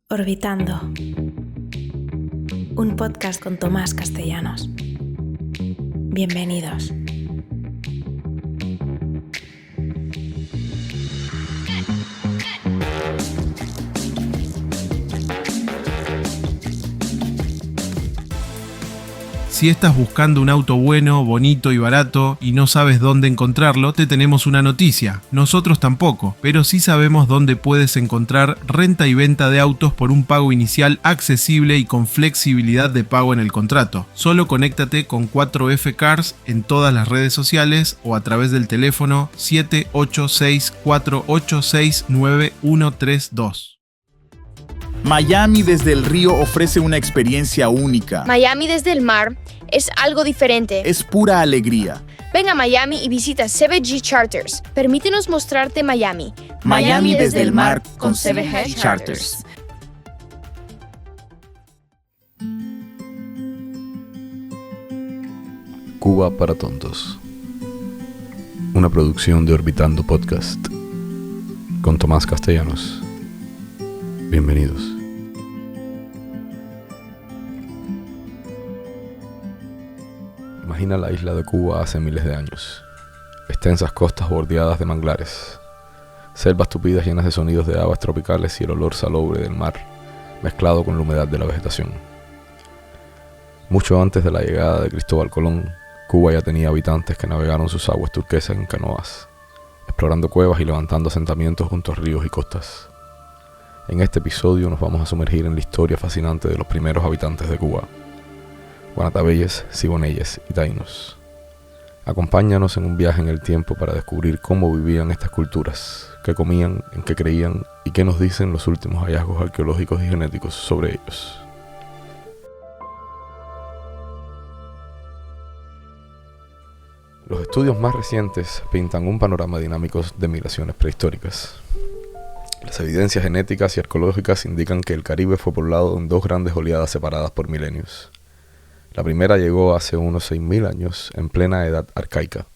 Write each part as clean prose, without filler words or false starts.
Orbitando, un podcast con Tomás Castellanos. Bienvenidos. Si estás buscando un auto bueno, bonito y barato y no sabes dónde encontrarlo, te tenemos una noticia. Nosotros tampoco, pero sí sabemos dónde puedes encontrar renta y venta de autos por un pago inicial accesible y con flexibilidad de pago en el contrato. Solo conéctate con 4F Cars en todas las redes sociales o a través del teléfono 786-486-9132. Miami desde el río ofrece una experiencia única. Miami desde el mar es algo diferente. Es pura alegría. Ven a Miami y visita CVG Charters. Permítenos mostrarte Miami. Miami desde el mar con CVG Charters. Cuba para tontos. Una producción de Orbitando Podcast. Con Tomás Castellanos. Bienvenidos. Imagina la isla de Cuba hace miles de años. Extensas costas bordeadas de manglares, selvas tupidas llenas de sonidos de aves tropicales y el olor salobre del mar, mezclado con la humedad de la vegetación. Mucho antes de la llegada de Cristóbal Colón, Cuba ya tenía habitantes que navegaron sus aguas turquesas en canoas, explorando cuevas y levantando asentamientos junto a ríos y costas. En este episodio nos vamos a sumergir en la historia fascinante de los primeros habitantes de Cuba: guanatabeyes, siboneyes y taínos. Acompáñanos en un viaje en el tiempo para descubrir cómo vivían estas culturas, qué comían, en qué creían y qué nos dicen los últimos hallazgos arqueológicos y genéticos sobre ellos. Los estudios más recientes pintan un panorama dinámico de migraciones prehistóricas. Las evidencias genéticas y arqueológicas indican que el Caribe fue poblado en dos grandes oleadas separadas por milenios. La primera llegó hace unos 6.000 años, en plena edad arcaica.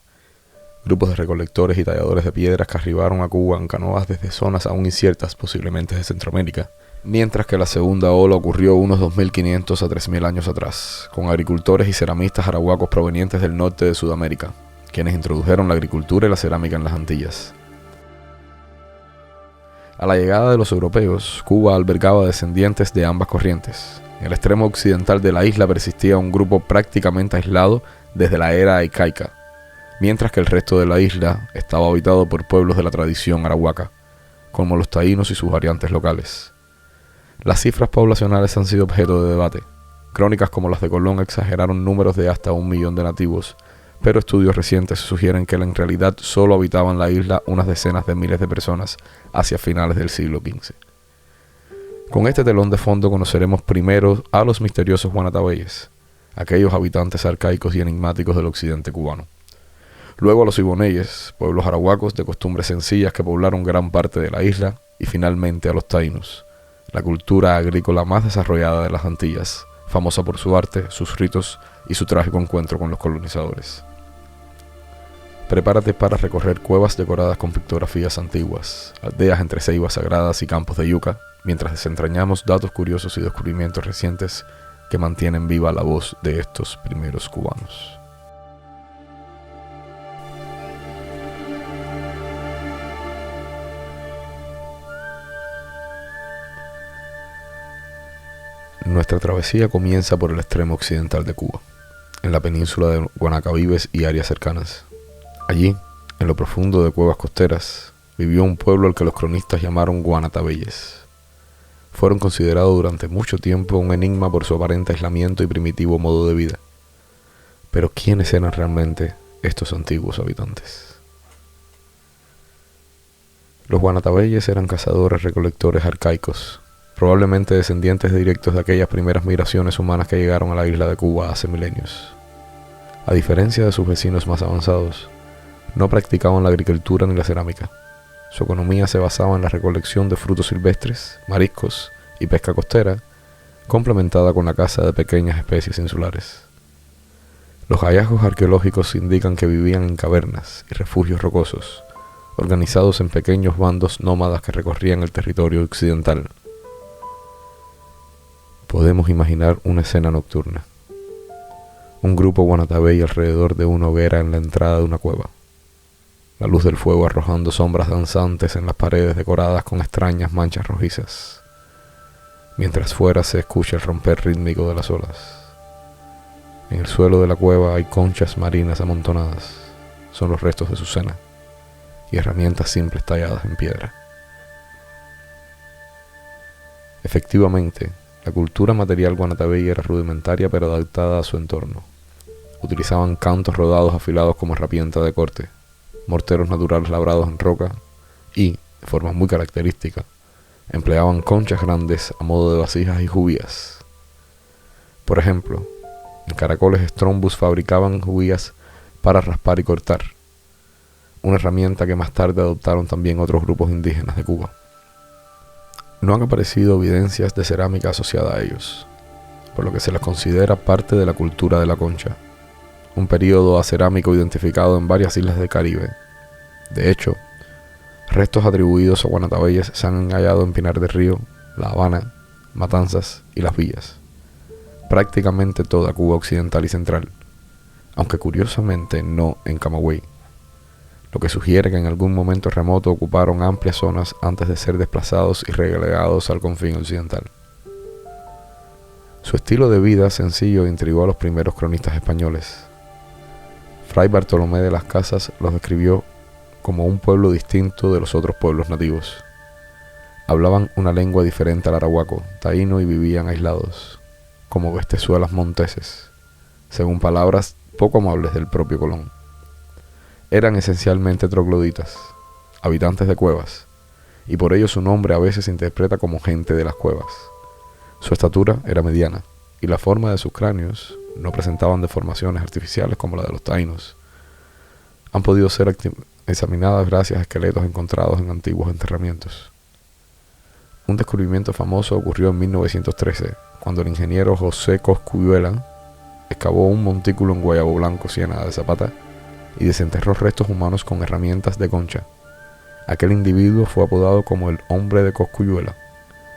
Grupos de recolectores y talladores de piedras que arribaron a Cuba en canoas desde zonas aún inciertas, posiblemente de Centroamérica. Mientras que la segunda ola ocurrió unos 2.500 a 3.000 años atrás, con agricultores y ceramistas arahuacos provenientes del norte de Sudamérica, quienes introdujeron la agricultura y la cerámica en las Antillas. A la llegada de los europeos, Cuba albergaba descendientes de ambas corrientes. En el extremo occidental de la isla persistía un grupo prácticamente aislado desde la era arcaica, mientras que el resto de la isla estaba habitado por pueblos de la tradición arahuaca, como los taínos y sus variantes locales. Las cifras poblacionales han sido objeto de debate. Crónicas como las de Colón exageraron números de hasta 1 millón de nativos, pero estudios recientes sugieren que en realidad solo habitaban la isla unas decenas de miles de personas hacia finales del siglo XV. Con este telón de fondo conoceremos primero a los misteriosos guanatabeyes, aquellos habitantes arcaicos y enigmáticos del occidente cubano. Luego a los siboneyes, pueblos arahuacos de costumbres sencillas que poblaron gran parte de la isla, y finalmente a los taínos, la cultura agrícola más desarrollada de las Antillas, famosa por su arte, sus ritos y su trágico encuentro con los colonizadores. Prepárate para recorrer cuevas decoradas con pictografías antiguas, aldeas entre ceibas sagradas y campos de yuca, mientras desentrañamos datos curiosos y descubrimientos recientes que mantienen viva la voz de estos primeros cubanos. Nuestra travesía comienza por el extremo occidental de Cuba, en la península de Guanacabibes y áreas cercanas. Allí, en lo profundo de cuevas costeras, vivió un pueblo al que los cronistas llamaron guanatabeyes. Fueron considerados durante mucho tiempo un enigma por su aparente aislamiento y primitivo modo de vida. Pero ¿quiénes eran realmente estos antiguos habitantes? Los guanatabeyes eran cazadores-recolectores arcaicos, probablemente descendientes directos de aquellas primeras migraciones humanas que llegaron a la isla de Cuba hace milenios. A diferencia de sus vecinos más avanzados, no practicaban la agricultura ni la cerámica. Su economía se basaba en la recolección de frutos silvestres, mariscos y pesca costera, complementada con la caza de pequeñas especies insulares. Los hallazgos arqueológicos indican que vivían en cavernas y refugios rocosos, organizados en pequeños bandos nómadas que recorrían el territorio occidental. Podemos imaginar una escena nocturna. Un grupo guanatabey alrededor de una hoguera en la entrada de una cueva. La luz del fuego arrojando sombras danzantes en las paredes decoradas con extrañas manchas rojizas, mientras fuera se escucha el romper rítmico de las olas. En el suelo de la cueva hay conchas marinas amontonadas, son los restos de su cena, y herramientas simples talladas en piedra. Efectivamente, la cultura material guanatabey era rudimentaria pero adaptada a su entorno. Utilizaban cantos rodados afilados como herramienta de corte, morteros naturales labrados en roca y, de forma muy característica, empleaban conchas grandes a modo de vasijas y jubías. Por ejemplo, en Caracoles Strombus fabricaban jubías para raspar y cortar, una herramienta que más tarde adoptaron también otros grupos indígenas de Cuba. No han aparecido evidencias de cerámica asociada a ellos, por lo que se les considera parte de la cultura de la concha, un período acerámico identificado en varias islas del Caribe. De hecho, restos atribuidos a guanatabeyes se han hallado en Pinar del Río, La Habana, Matanzas y Las Villas, prácticamente toda Cuba occidental y central, aunque curiosamente no en Camagüey, lo que sugiere que en algún momento remoto ocuparon amplias zonas antes de ser desplazados y relegados al confín occidental. Su estilo de vida sencillo intrigó a los primeros cronistas españoles. Fray Bartolomé de las Casas los describió como un pueblo distinto de los otros pueblos nativos. Hablaban una lengua diferente al arahuaco, taíno, y vivían aislados, como bestezuelas monteses, según palabras poco amables del propio Colón. Eran esencialmente trogloditas, habitantes de cuevas, y por ello su nombre a veces se interpreta como gente de las cuevas. Su estatura era mediana, y la forma de sus cráneos no presentaban deformaciones artificiales como la de los taínos. Han podido ser examinadas gracias a esqueletos encontrados en antiguos enterramientos. Un descubrimiento famoso ocurrió en 1913, cuando el ingeniero José Cosculluela excavó un montículo en Guayabo Blanco, Ciénaga de Zapata, y desenterró restos humanos con herramientas de concha. Aquel individuo fue apodado como el hombre de Cosculluela,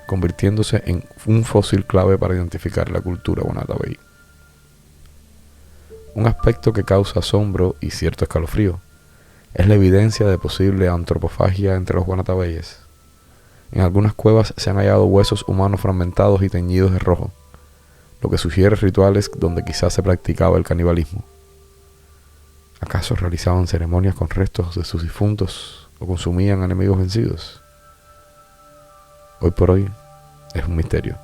convirtiéndose en un fósil clave para identificar la cultura guanatabey. Un aspecto que causa asombro y cierto escalofrío es la evidencia de posible antropofagia entre los guanatabeyes. En algunas cuevas se han hallado huesos humanos fragmentados y teñidos de rojo, lo que sugiere rituales donde quizás se practicaba el canibalismo. ¿Acaso realizaban ceremonias con restos de sus difuntos o consumían enemigos vencidos? Hoy por hoy es un misterio.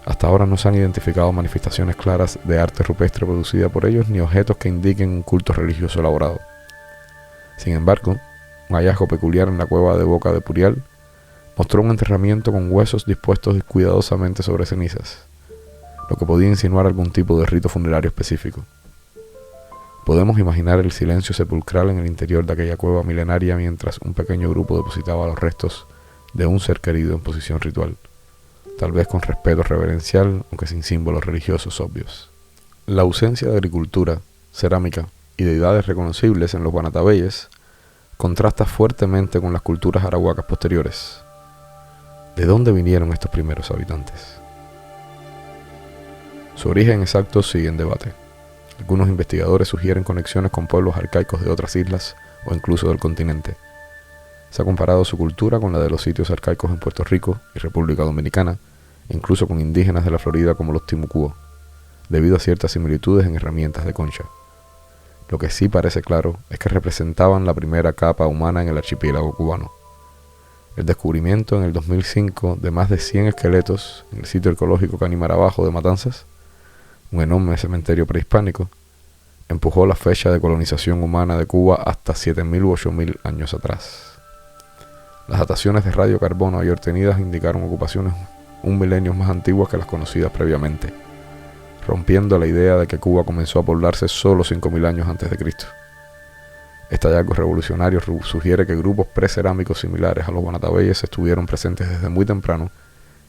Hasta ahora no se han identificado manifestaciones claras de arte rupestre producida por ellos ni objetos que indiquen un culto religioso elaborado. Sin embargo, un hallazgo peculiar en la cueva de Boca de Purial mostró un enterramiento con huesos dispuestos cuidadosamente sobre cenizas, lo que podía insinuar algún tipo de rito funerario específico. Podemos imaginar el silencio sepulcral en el interior de aquella cueva milenaria mientras un pequeño grupo depositaba los restos de un ser querido en posición ritual, tal vez con respeto reverencial, aunque sin símbolos religiosos obvios. La ausencia de agricultura, cerámica y deidades reconocibles en los guanatabeyes contrasta fuertemente con las culturas arahuacas posteriores. ¿De dónde vinieron estos primeros habitantes? Su origen exacto sigue en debate. Algunos investigadores sugieren conexiones con pueblos arcaicos de otras islas o incluso del continente. Se ha comparado su cultura con la de los sitios arcaicos en Puerto Rico y República Dominicana, e incluso con indígenas de la Florida como los timucúo, debido a ciertas similitudes en herramientas de concha. Lo que sí parece claro es que representaban la primera capa humana en el archipiélago cubano. El descubrimiento en el 2005 de más de 100 esqueletos en el sitio arqueológico Canimarabajo de Matanzas, un enorme cementerio prehispánico, empujó la fecha de colonización humana de Cuba hasta 7.000 u 8.000 años atrás. Las dataciones de radiocarbono y obtenidas indicaron ocupaciones un milenio más antiguas que las conocidas previamente, rompiendo la idea de que Cuba comenzó a poblarse solo 5.000 años antes de Cristo. Este hallazgo revolucionario sugiere que grupos precerámicos similares a los guanatabeyes estuvieron presentes desde muy temprano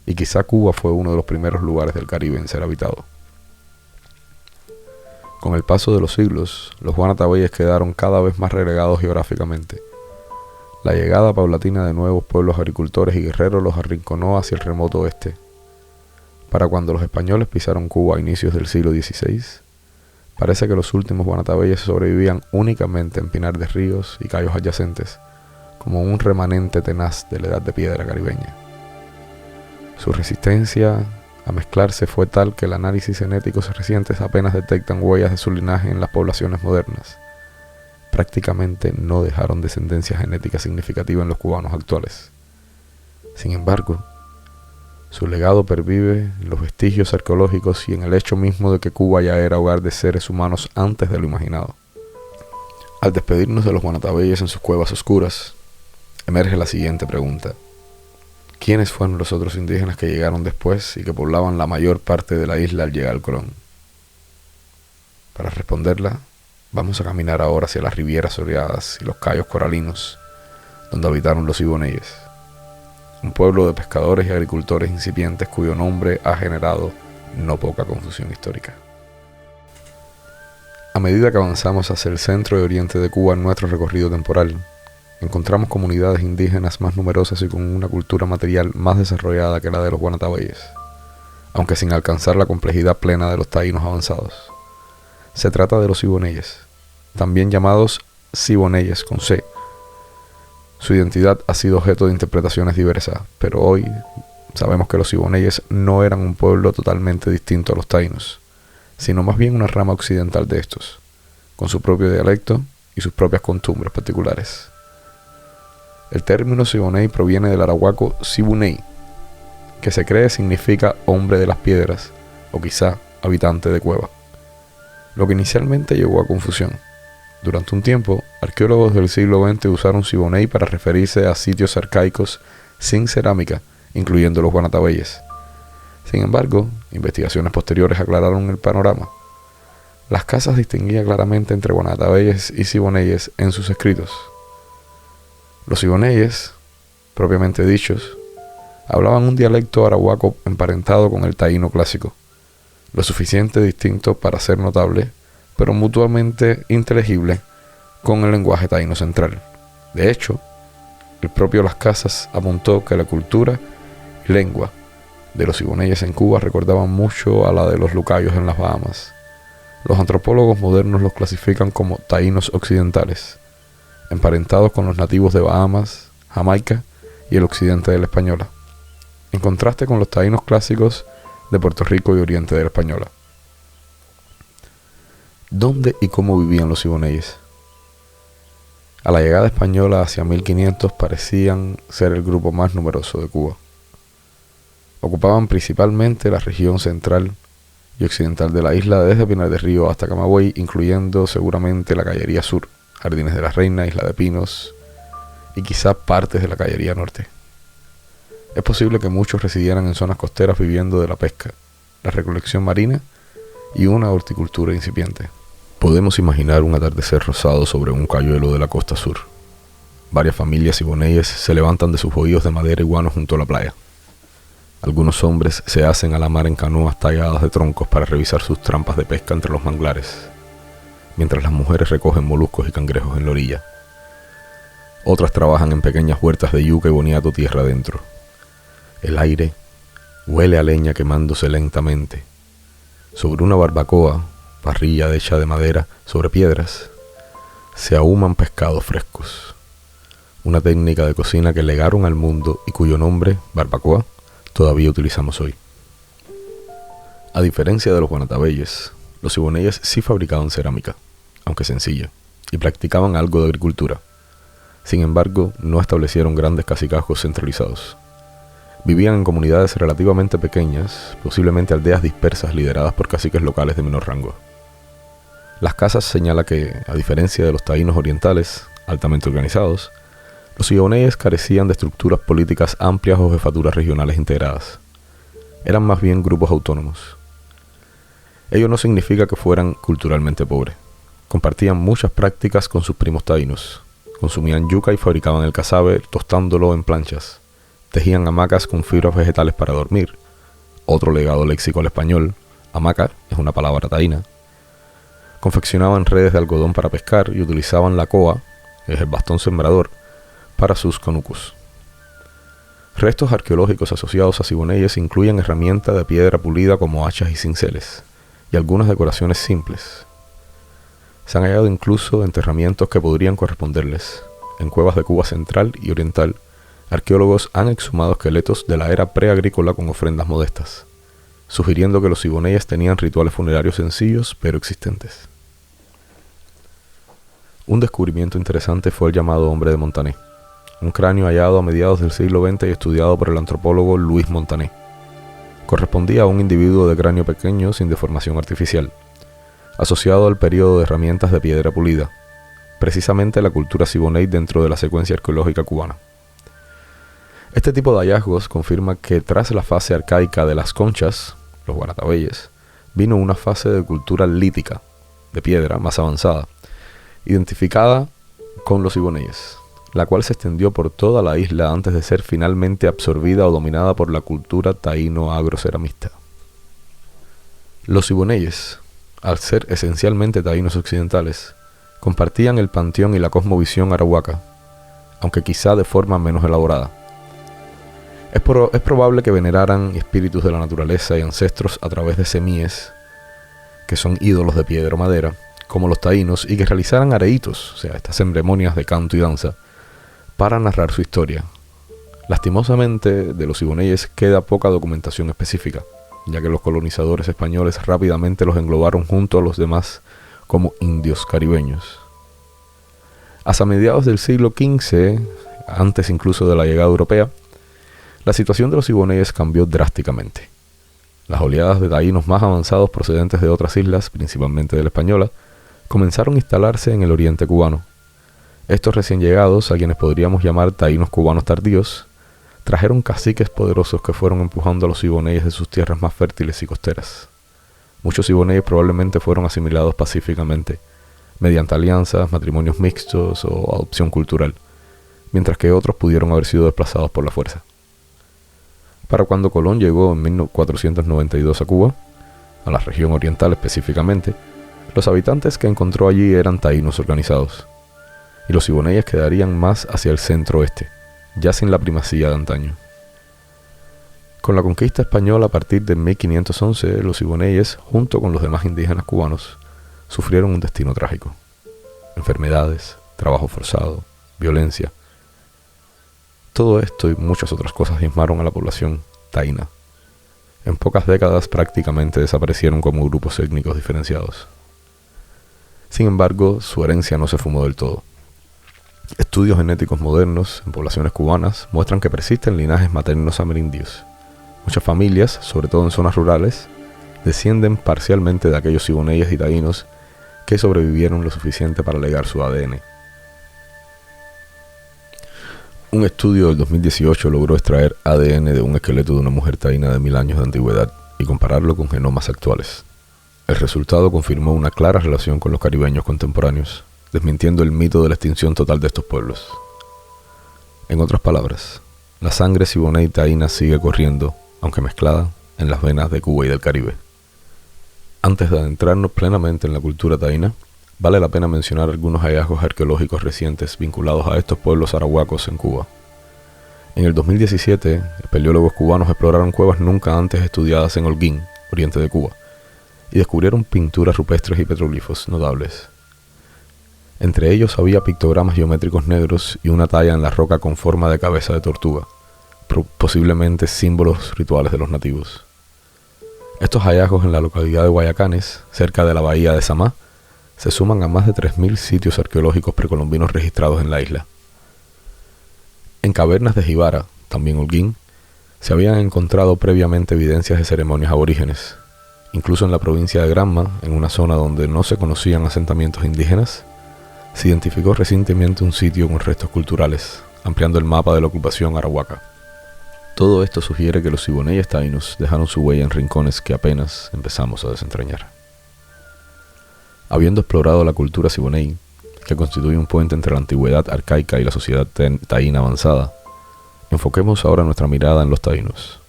y quizá Cuba fue uno de los primeros lugares del Caribe en ser habitado. Con el paso de los siglos, los guanatabeyes quedaron cada vez más relegados geográficamente. La llegada paulatina de nuevos pueblos agricultores y guerreros los arrinconó hacia el remoto oeste. Para cuando los españoles pisaron Cuba a inicios del siglo XVI, parece que los últimos guanatabeyes sobrevivían únicamente en Pinar de Ríos y cayos adyacentes, como un remanente tenaz de la edad de piedra caribeña. Su resistencia a mezclarse fue tal que el análisis genéticos recientes apenas detectan huellas de su linaje en las poblaciones modernas. Prácticamente no dejaron descendencia genética significativa en los cubanos actuales. Sin embargo, su legado pervive en los vestigios arqueológicos y en el hecho mismo de que Cuba ya era hogar de seres humanos antes de lo imaginado. Al despedirnos de los guanatabeyes en sus cuevas oscuras, emerge la siguiente pregunta. ¿Quiénes fueron los otros indígenas que llegaron después y que poblaban la mayor parte de la isla al llegar el Colón? Para responderla, vamos a caminar ahora hacia las rivieras soleadas y los cayos coralinos, donde habitaron los siboneyes, un pueblo de pescadores y agricultores incipientes cuyo nombre ha generado no poca confusión histórica. A medida que avanzamos hacia el centro y oriente de Cuba en nuestro recorrido temporal, encontramos comunidades indígenas más numerosas y con una cultura material más desarrollada que la de los guanatabeyes, aunque sin alcanzar la complejidad plena de los taínos avanzados. Se trata de los siboneyes, también llamados siboneyes con C. Su identidad ha sido objeto de interpretaciones diversas, pero hoy sabemos que los siboneyes no eran un pueblo totalmente distinto a los taínos, sino más bien una rama occidental de estos, con su propio dialecto y sus propias costumbres particulares. El término siboney proviene del arahuaco sibuney, que se cree significa hombre de las piedras, o quizá habitante de cueva, lo que inicialmente llevó a confusión. Durante un tiempo, arqueólogos del siglo XX usaron siboney para referirse a sitios arcaicos sin cerámica, incluyendo los guanatabeyes. Sin embargo, investigaciones posteriores aclararon el panorama. Las casas distinguían claramente entre guanatabeyes y siboneyes en sus escritos. Los siboneyes, propiamente dichos, hablaban un dialecto arahuaco emparentado con el taíno clásico, lo suficiente distinto para ser notable, pero mutuamente inteligible con el lenguaje taíno central. De hecho, el propio Las Casas apuntó que la cultura y lengua de los siboneyes en Cuba recordaban mucho a la de los lucayos en las Bahamas. Los antropólogos modernos los clasifican como taínos occidentales, emparentados con los nativos de Bahamas, Jamaica y el occidente de la Española, en contraste con los taínos clásicos de Puerto Rico y oriente de la Española. ¿Dónde y cómo vivían los siboneyes? A la llegada española hacia 1500 parecían ser el grupo más numeroso de Cuba. Ocupaban principalmente la región central y occidental de la isla desde Pinar del Río hasta Camagüey, incluyendo seguramente la Cayería Sur, Jardines de la Reina, Isla de Pinos y quizá partes de la Cayería Norte. Es posible que muchos residieran en zonas costeras viviendo de la pesca, la recolección marina y una horticultura incipiente. Podemos imaginar un atardecer rosado sobre un cayuelo de la costa sur. Varias familias siboneyes se levantan de sus bohíos de madera y guano junto a la playa. Algunos hombres se hacen a la mar en canoas talladas de troncos para revisar sus trampas de pesca entre los manglares, mientras las mujeres recogen moluscos y cangrejos en la orilla. Otras trabajan en pequeñas huertas de yuca y boniato tierra adentro. El aire huele a leña quemándose lentamente. Sobre una barbacoa, parrilla hecha de madera sobre piedras, se ahuman pescados frescos. Una técnica de cocina que legaron al mundo y cuyo nombre, barbacoa, todavía utilizamos hoy. A diferencia de los guanatabeyes, los siboneyes sí fabricaban cerámica, aunque sencilla, y practicaban algo de agricultura. Sin embargo, no establecieron grandes cacicazgos centralizados. Vivían en comunidades relativamente pequeñas, posiblemente aldeas dispersas lideradas por caciques locales de menor rango. Las Casas señala que, a diferencia de los taínos orientales, altamente organizados, los siboneyes carecían de estructuras políticas amplias o jefaturas regionales integradas. Eran más bien grupos autónomos. Ello no significa que fueran culturalmente pobres. Compartían muchas prácticas con sus primos taínos. Consumían yuca y fabricaban el casabe tostándolo en planchas. Tejían hamacas con fibras vegetales para dormir. Otro legado léxico al español, hamaca es una palabra taína. Confeccionaban redes de algodón para pescar y utilizaban la coa, que es el bastón sembrador, para sus conucos. Restos arqueológicos asociados a Siboneyes incluyen herramientas de piedra pulida como hachas y cinceles, y algunas decoraciones simples. Se han hallado incluso enterramientos que podrían corresponderles. En cuevas de Cuba central y oriental, arqueólogos han exhumado esqueletos de la era preagrícola con ofrendas modestas, sugiriendo que los siboneyes tenían rituales funerarios sencillos pero existentes. Un descubrimiento interesante fue el llamado hombre de Montané, un cráneo hallado a mediados del siglo XX y estudiado por el antropólogo Luis Montané. Correspondía a un individuo de cráneo pequeño sin deformación artificial, asociado al periodo de herramientas de piedra pulida, precisamente la cultura siboney dentro de la secuencia arqueológica cubana. Este tipo de hallazgos confirma que tras la fase arcaica de las conchas, los guaratabeyes, vino una fase de cultura lítica, de piedra más avanzada, identificada con los siboneyes, la cual se extendió por toda la isla antes de ser finalmente absorbida o dominada por la cultura taíno-agroceramista. Los siboneyes, al ser esencialmente taínos occidentales, compartían el panteón y la cosmovisión arahuaca, aunque quizá de forma menos elaborada. Es probable que veneraran espíritus de la naturaleza y ancestros a través de semíes, que son ídolos de piedra o madera, como los taínos, y que realizaran areitos, o sea, estas ceremonias de canto y danza, para narrar su historia. Lastimosamente, de los siboneyes queda poca documentación específica, ya que los colonizadores españoles rápidamente los englobaron junto a los demás como indios caribeños. Hasta mediados del siglo XV, antes incluso de la llegada europea, la situación de los siboneyes cambió drásticamente. Las oleadas de taínos más avanzados procedentes de otras islas, principalmente de la Española, comenzaron a instalarse en el oriente cubano. Estos recién llegados, a quienes podríamos llamar taínos cubanos tardíos, trajeron caciques poderosos que fueron empujando a los siboneyes de sus tierras más fértiles y costeras. Muchos siboneyes probablemente fueron asimilados pacíficamente, mediante alianzas, matrimonios mixtos o adopción cultural, mientras que otros pudieron haber sido desplazados por la fuerza. Para cuando Colón llegó en 1492 a Cuba, a la región oriental específicamente, los habitantes que encontró allí eran taínos organizados, y los siboneyes quedarían más hacia el centro-oeste, ya sin la primacía de antaño. Con la conquista española a partir de 1511, los siboneyes, junto con los demás indígenas cubanos, sufrieron un destino trágico. Enfermedades, trabajo forzado, violencia. Todo esto y muchas otras cosas diezmaron a la población taína. En pocas décadas prácticamente desaparecieron como grupos étnicos diferenciados. Sin embargo, su herencia no se fumó del todo. Estudios genéticos modernos en poblaciones cubanas muestran que persisten linajes maternos amerindios. Muchas familias, sobre todo en zonas rurales, descienden parcialmente de aquellos siboneyes y taínos que sobrevivieron lo suficiente para legar su ADN. Un estudio del 2018 logró extraer ADN de un esqueleto de una mujer taína de 1000 años de antigüedad y compararlo con genomas actuales. El resultado confirmó una clara relación con los caribeños contemporáneos, desmintiendo el mito de la extinción total de estos pueblos. En otras palabras, la sangre siboney taína sigue corriendo, aunque mezclada, en las venas de Cuba y del Caribe. Antes de adentrarnos plenamente en la cultura taína, vale la pena mencionar algunos hallazgos arqueológicos recientes vinculados a estos pueblos arahuacos en Cuba. En el 2017, espeleólogos cubanos exploraron cuevas nunca antes estudiadas en Holguín, oriente de Cuba, y descubrieron pinturas rupestres y petroglifos notables. Entre ellos había pictogramas geométricos negros y una talla en la roca con forma de cabeza de tortuga, posiblemente símbolos rituales de los nativos. Estos hallazgos en la localidad de Guayacanes, cerca de la bahía de Samá, se suman a más de 3000 sitios arqueológicos precolombinos registrados en la isla. En cavernas de Jibara, también Holguín, se habían encontrado previamente evidencias de ceremonias aborígenes. Incluso en la provincia de Granma, en una zona donde no se conocían asentamientos indígenas, se identificó recientemente un sitio con restos culturales, ampliando el mapa de la ocupación arahuaca. Todo esto sugiere que los siboneyes taínos dejaron su huella en rincones que apenas empezamos a desentrañar. Habiendo explorado la cultura siboney, que constituye un puente entre la antigüedad arcaica y la sociedad taína avanzada, enfoquemos ahora nuestra mirada en los taínos,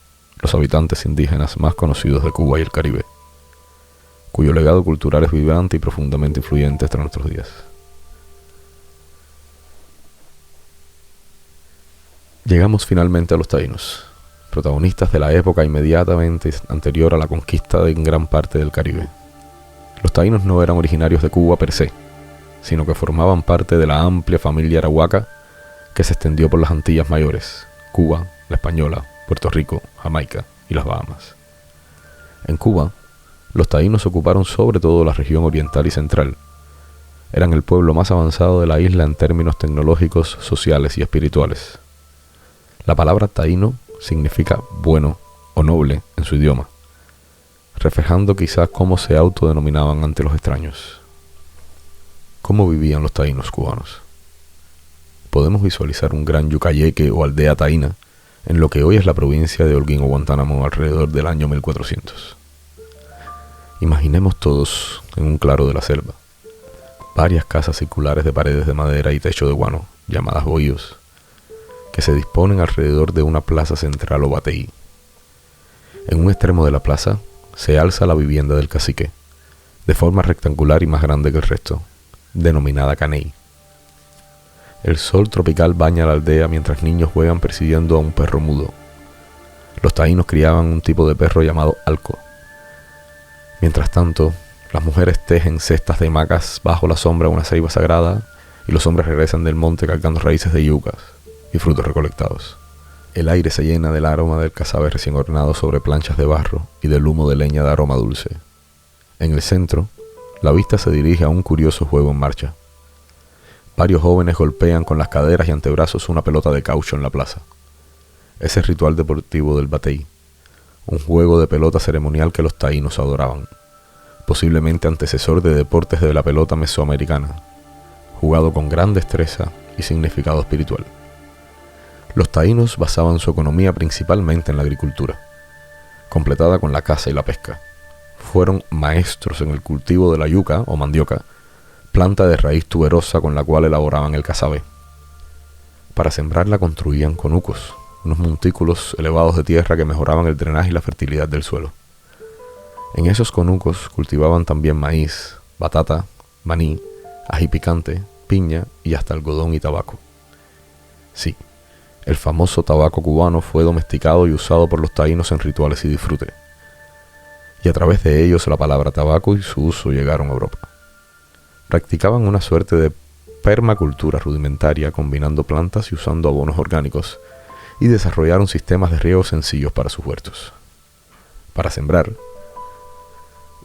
los habitantes indígenas más conocidos de Cuba y el Caribe, cuyo legado cultural es vibrante y profundamente influyente hasta nuestros días. Llegamos finalmente a los taínos, protagonistas de la época inmediatamente anterior a la conquista de gran parte del Caribe. Los taínos no eran originarios de Cuba per se, sino que formaban parte de la amplia familia arahuaca que se extendió por las Antillas Mayores, Cuba, La Española, Puerto Rico, Jamaica y las Bahamas. En Cuba, los taínos ocuparon sobre todo la región oriental y central. Eran el pueblo más avanzado de la isla en términos tecnológicos, sociales y espirituales. La palabra taíno significa bueno o noble en su idioma, reflejando quizás cómo se autodenominaban ante los extraños. ¿Cómo vivían los taínos cubanos? Podemos visualizar un gran yucayeque o aldea taína en lo que hoy es la provincia de Holguín o Guantánamo alrededor del año 1400. Imaginemos todos en un claro de la selva, varias casas circulares de paredes de madera y techo de guano, llamadas bohíos, que se disponen alrededor de una plaza central o bateí. En un extremo de la plaza se alza la vivienda del cacique, de forma rectangular y más grande que el resto, denominada caney. El sol tropical baña la aldea mientras niños juegan persiguiendo a un perro mudo. Los taínos criaban un tipo de perro llamado alco. Mientras tanto, las mujeres tejen cestas de hamacas bajo la sombra de una ceiba sagrada y los hombres regresan del monte cargando raíces de yucas y frutos recolectados. El aire se llena del aroma del casabe recién horneado sobre planchas de barro y del humo de leña de aroma dulce. En el centro, la vista se dirige a un curioso juego en marcha. Varios jóvenes golpean con las caderas y antebrazos una pelota de caucho en la plaza. Es el ritual deportivo del bateí, un juego de pelota ceremonial que los taínos adoraban, posiblemente antecesor de deportes de la pelota mesoamericana, jugado con gran destreza y significado espiritual. Los taínos basaban su economía principalmente en la agricultura, completada con la caza y la pesca. Fueron maestros en el cultivo de la yuca o mandioca, planta de raíz tuberosa con la cual elaboraban el casabe. Para sembrarla construían conucos, unos montículos elevados de tierra que mejoraban el drenaje y la fertilidad del suelo. En esos conucos cultivaban también maíz, batata, maní, ají picante, piña y hasta algodón y tabaco. Sí, el famoso tabaco cubano fue domesticado y usado por los taínos en rituales y disfrute. Y a través de ellos la palabra tabaco y su uso llegaron a Europa. Practicaban una suerte de permacultura rudimentaria combinando plantas y usando abonos orgánicos, y desarrollaron sistemas de riego sencillos para sus huertos. Para sembrar,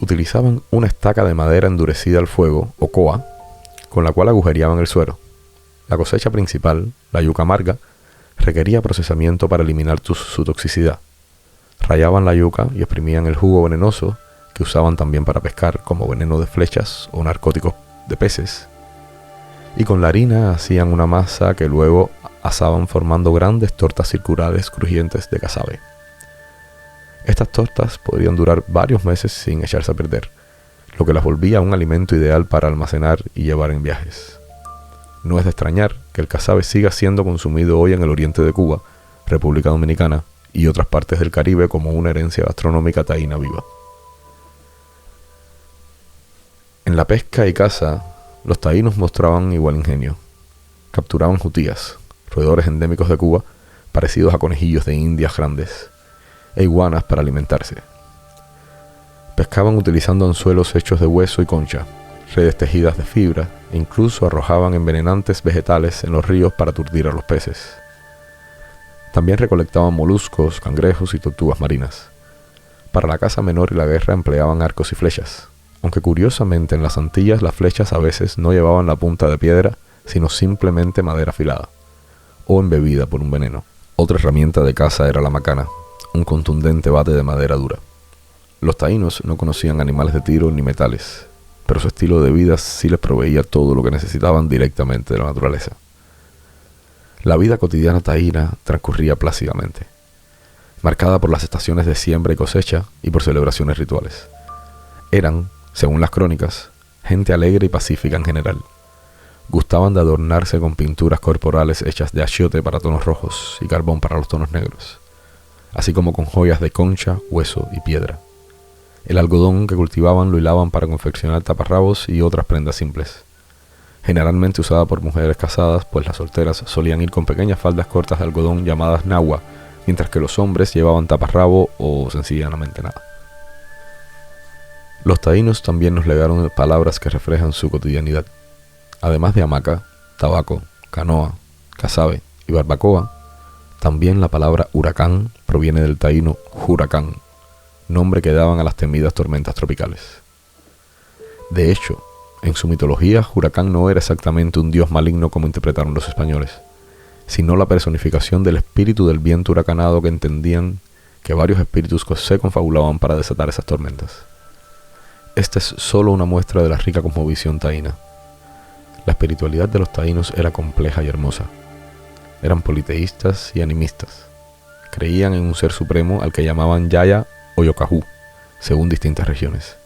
utilizaban una estaca de madera endurecida al fuego, o coa, con la cual agujereaban el suelo. La cosecha principal, la yuca amarga, requería procesamiento para eliminar su toxicidad. Rayaban la yuca y exprimían el jugo venenoso que usaban también para pescar, como veneno de flechas o narcóticos de peces. Y con la harina hacían una masa que luego asaban formando grandes tortas circulares crujientes de casabe. Estas tortas podrían durar varios meses sin echarse a perder, lo que las volvía un alimento ideal para almacenar y llevar en viajes. No es de extrañar que el casabe siga siendo consumido hoy en el oriente de Cuba, República Dominicana y otras partes del Caribe como una herencia gastronómica taína viva. En la pesca y caza, los taínos mostraban igual ingenio. Capturaban jutías, roedores endémicos de Cuba, parecidos a conejillos de indias grandes, e iguanas para alimentarse. Pescaban utilizando anzuelos hechos de hueso y concha, redes tejidas de fibra, e incluso arrojaban envenenantes vegetales en los ríos para aturdir a los peces. También recolectaban moluscos, cangrejos y tortugas marinas. Para la caza menor y la guerra empleaban arcos y flechas, aunque curiosamente en las Antillas las flechas a veces no llevaban la punta de piedra, sino simplemente madera afilada, o embebida por un veneno. Otra herramienta de caza era la macana, un contundente bate de madera dura. Los taínos no conocían animales de tiro ni metales, pero su estilo de vida sí les proveía todo lo que necesitaban directamente de la naturaleza. La vida cotidiana taína transcurría plácidamente, marcada por las estaciones de siembra y cosecha y por celebraciones rituales. Eran, según las crónicas, gente alegre y pacífica en general. Gustaban de adornarse con pinturas corporales hechas de achiote para tonos rojos y carbón para los tonos negros, así como con joyas de concha, hueso y piedra. El algodón que cultivaban lo hilaban para confeccionar taparrabos y otras prendas simples. generalmente usada por mujeres casadas, pues las solteras solían ir con pequeñas faldas cortas de algodón llamadas nahua, mientras que los hombres llevaban taparrabo o sencillamente nada. Los taínos también nos legaron palabras que reflejan su cotidianidad. Además de hamaca, tabaco, canoa, casabe y barbacoa, también la palabra huracán proviene del taíno huracán, nombre que daban a las temidas tormentas tropicales. De hecho, en su mitología, Huracán no era exactamente un dios maligno como interpretaron los españoles, sino la personificación del espíritu del viento huracanado que entendían que varios espíritus se confabulaban para desatar esas tormentas. Esta es solo una muestra de la rica cosmovisión taína. La espiritualidad de los taínos era compleja y hermosa. Eran politeístas y animistas. Creían en un ser supremo al que llamaban Yaya o Yokahu, según distintas regiones,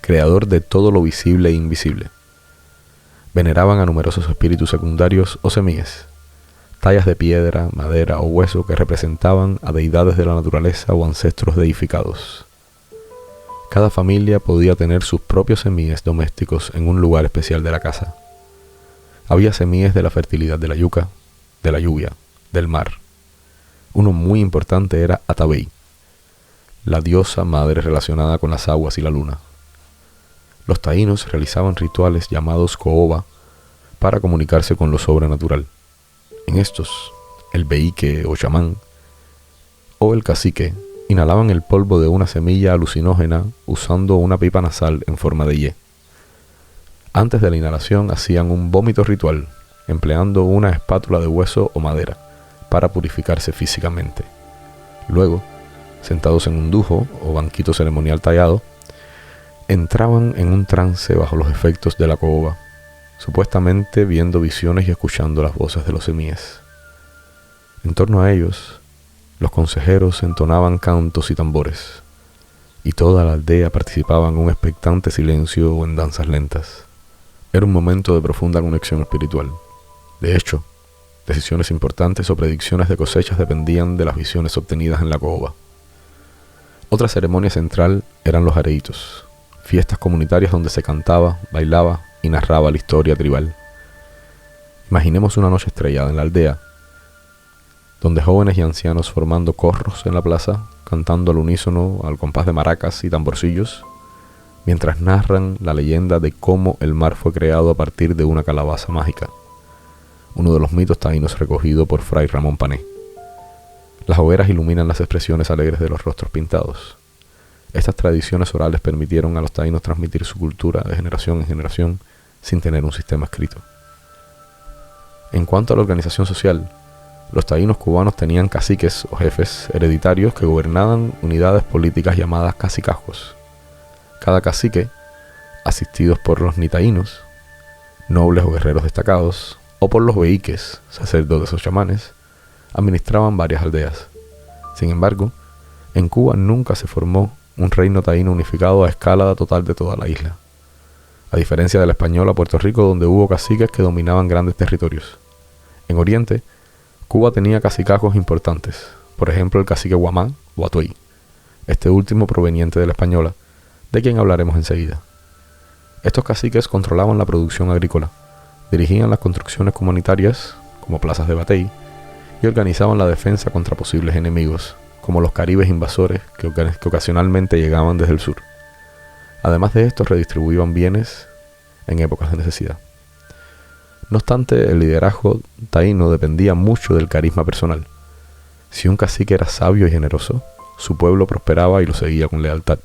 creador de todo lo visible e invisible. Veneraban a numerosos espíritus secundarios o semíes, tallas de piedra, madera o hueso que representaban a deidades de la naturaleza o ancestros deificados. Cada familia podía tener sus propios semíes domésticos en un lugar especial de la casa. Había semíes de la fertilidad de la yuca, de la lluvia, del mar. Uno muy importante era Atabey, la diosa madre relacionada con las aguas y la luna. Los taínos realizaban rituales llamados Cooba para comunicarse con lo sobrenatural. En estos, el beíque o chamán o el cacique inhalaban el polvo de una semilla alucinógena usando una pipa nasal en forma de ye. Antes de la inhalación hacían un vómito ritual, empleando una espátula de hueso o madera para purificarse físicamente. Luego, sentados en un dujo o banquito ceremonial tallado, entraban en un trance bajo los efectos de la caoba, supuestamente viendo visiones y escuchando las voces de los semíes. En torno a ellos, los consejeros entonaban cantos y tambores, y toda la aldea participaba en un expectante silencio o en danzas lentas. Era un momento de profunda conexión espiritual. De hecho, decisiones importantes o predicciones de cosechas dependían de las visiones obtenidas en la caoba. Otra ceremonia central eran los areitos, fiestas comunitarias donde se cantaba, bailaba y narraba la historia tribal. Imaginemos una noche estrellada en la aldea, donde jóvenes y ancianos formando corros en la plaza, cantando al unísono al compás de maracas y tamborcillos, mientras narran la leyenda de cómo el mar fue creado a partir de una calabaza mágica, uno de los mitos taínos recogido por Fray Ramón Pané. Las hogueras iluminan las expresiones alegres de los rostros pintados. Estas tradiciones orales permitieron a los taínos transmitir su cultura de generación en generación sin tener un sistema escrito. En cuanto a la organización social, los taínos cubanos tenían caciques o jefes hereditarios que gobernaban unidades políticas llamadas cacicazgos. Cada cacique, asistidos por los nitaínos, nobles o guerreros destacados, o por los beíques, sacerdotes o chamanes, administraban varias aldeas. Sin embargo, en Cuba nunca se formó un reino taíno unificado a escala total de toda la isla, a diferencia de la española Puerto Rico, donde hubo caciques que dominaban grandes territorios. En Oriente, Cuba tenía cacicazgos importantes, por ejemplo el cacique Guamán o Atuey, este último proveniente de la española, de quien hablaremos enseguida. Estos caciques controlaban la producción agrícola, dirigían las construcciones comunitarias, como plazas de batey, y organizaban la defensa contra posibles enemigos, como los caribes invasores que ocasionalmente llegaban desde el sur. Además de esto, redistribuían bienes en épocas de necesidad. No obstante, el liderazgo taíno dependía mucho del carisma personal. Si un cacique era sabio y generoso, su pueblo prosperaba y lo seguía con lealtad.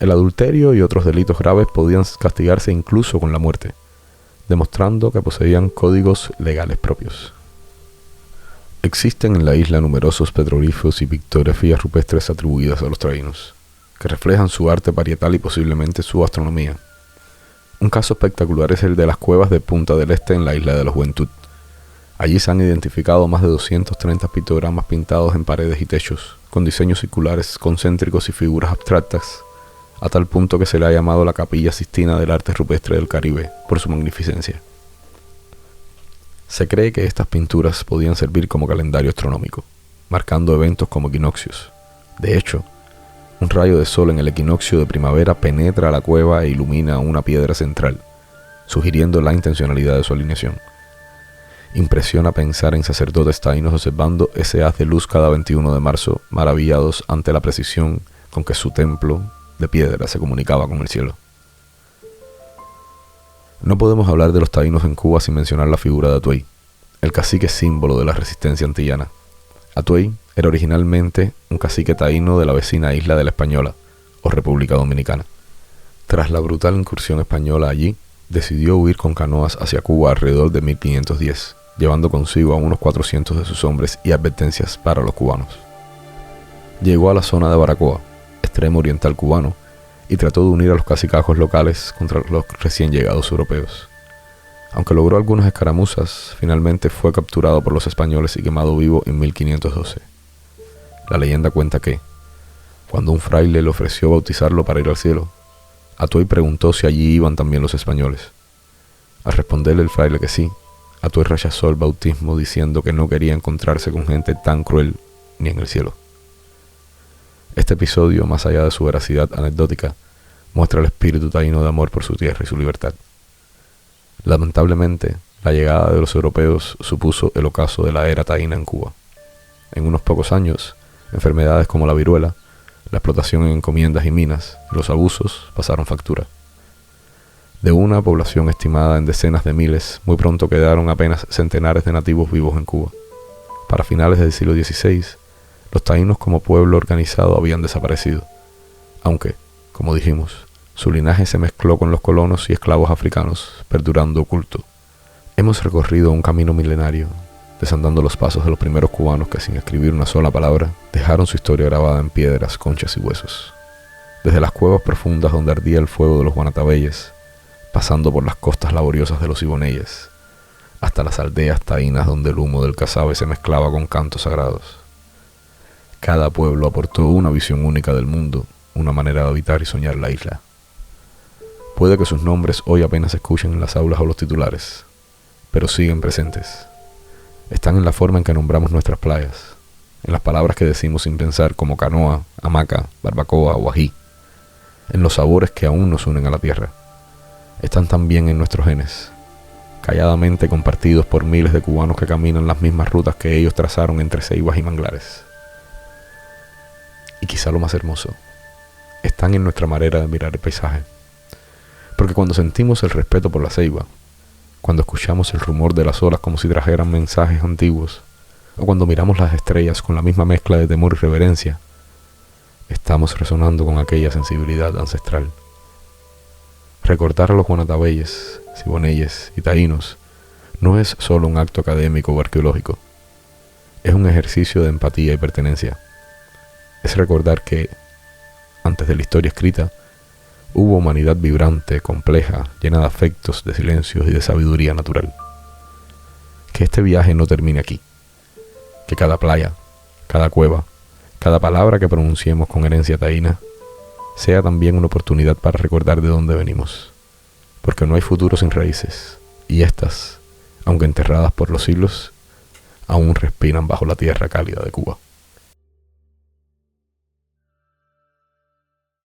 El adulterio y otros delitos graves podían castigarse incluso con la muerte, demostrando que poseían códigos legales propios. Existen en la isla numerosos petroglifos y pictografías rupestres atribuidas a los taínos, que reflejan su arte parietal y posiblemente su astronomía. Un caso espectacular es el de las cuevas de Punta del Este en la isla de la Juventud. Allí se han identificado más de 230 pictogramas pintados en paredes y techos, con diseños circulares, concéntricos y figuras abstractas, a tal punto que se le ha llamado la Capilla Sistina del arte rupestre del Caribe, por su magnificencia. Se cree que estas pinturas podían servir como calendario astronómico, marcando eventos como equinoccios. De hecho, un rayo de sol en el equinoccio de primavera penetra la cueva e ilumina una piedra central, sugiriendo la intencionalidad de su alineación. Impresiona pensar en sacerdotes taínos observando ese haz de luz cada 21 de marzo, maravillados ante la precisión con que su templo de piedra se comunicaba con el cielo. No podemos hablar de los taínos en Cuba sin mencionar la figura de Atuey, el cacique símbolo de la resistencia antillana. Atuey era originalmente un cacique taíno de la vecina isla de la Española, o República Dominicana. Tras la brutal incursión española allí, decidió huir con canoas hacia Cuba alrededor de 1510, llevando consigo a unos 400 de sus hombres y advertencias para los cubanos. Llegó a la zona de Baracoa, extremo oriental cubano, y trató de unir a los cacicazgos locales contra los recién llegados europeos. Aunque logró algunas escaramuzas, finalmente fue capturado por los españoles y quemado vivo en 1512. La leyenda cuenta que, cuando un fraile le ofreció bautizarlo para ir al cielo, Atuey preguntó si allí iban también los españoles. Al responderle el fraile que sí, Atuey rechazó el bautismo diciendo que no quería encontrarse con gente tan cruel ni en el cielo. Este episodio, más allá de su veracidad anecdótica, muestra el espíritu taíno de amor por su tierra y su libertad. Lamentablemente, la llegada de los europeos supuso el ocaso de la era taína en Cuba. En unos pocos años, enfermedades como la viruela, la explotación en encomiendas y minas y los abusos pasaron factura. De una población estimada en decenas de miles, muy pronto quedaron apenas centenares de nativos vivos en Cuba. Para finales del siglo XVI, los taínos como pueblo organizado habían desaparecido, aunque, como dijimos, su linaje se mezcló con los colonos y esclavos africanos, perdurando oculto. Hemos recorrido un camino milenario, desandando los pasos de los primeros cubanos que sin escribir una sola palabra, dejaron su historia grabada en piedras, conchas y huesos. Desde las cuevas profundas donde ardía el fuego de los guanatabeyes, pasando por las costas laboriosas de los iboneyes, hasta las aldeas taínas donde el humo del casabe se mezclaba con cantos sagrados. Cada pueblo aportó una visión única del mundo, una manera de habitar y soñar la isla. Puede que sus nombres hoy apenas se escuchen en las aulas o los titulares, pero siguen presentes. Están en la forma en que nombramos nuestras playas, en las palabras que decimos sin pensar como canoa, hamaca, barbacoa o ají, en los sabores que aún nos unen a la tierra. Están también en nuestros genes, calladamente compartidos por miles de cubanos que caminan las mismas rutas que ellos trazaron entre ceibas y manglares. Y quizá lo más hermoso, están en nuestra manera de mirar el paisaje. Porque cuando sentimos el respeto por la ceiba, cuando escuchamos el rumor de las olas como si trajeran mensajes antiguos, o cuando miramos las estrellas con la misma mezcla de temor y reverencia, estamos resonando con aquella sensibilidad ancestral. Recordar a los guanatabeyes, siboneyes y taínos no es solo un acto académico o arqueológico, es un ejercicio de empatía y pertenencia. Es recordar que, antes de la historia escrita, hubo humanidad vibrante, compleja, llena de afectos, de silencios y de sabiduría natural. Que este viaje no termine aquí. Que cada playa, cada cueva, cada palabra que pronunciemos con herencia taína, sea también una oportunidad para recordar de dónde venimos. Porque no hay futuro sin raíces, y estas, aunque enterradas por los siglos, aún respiran bajo la tierra cálida de Cuba.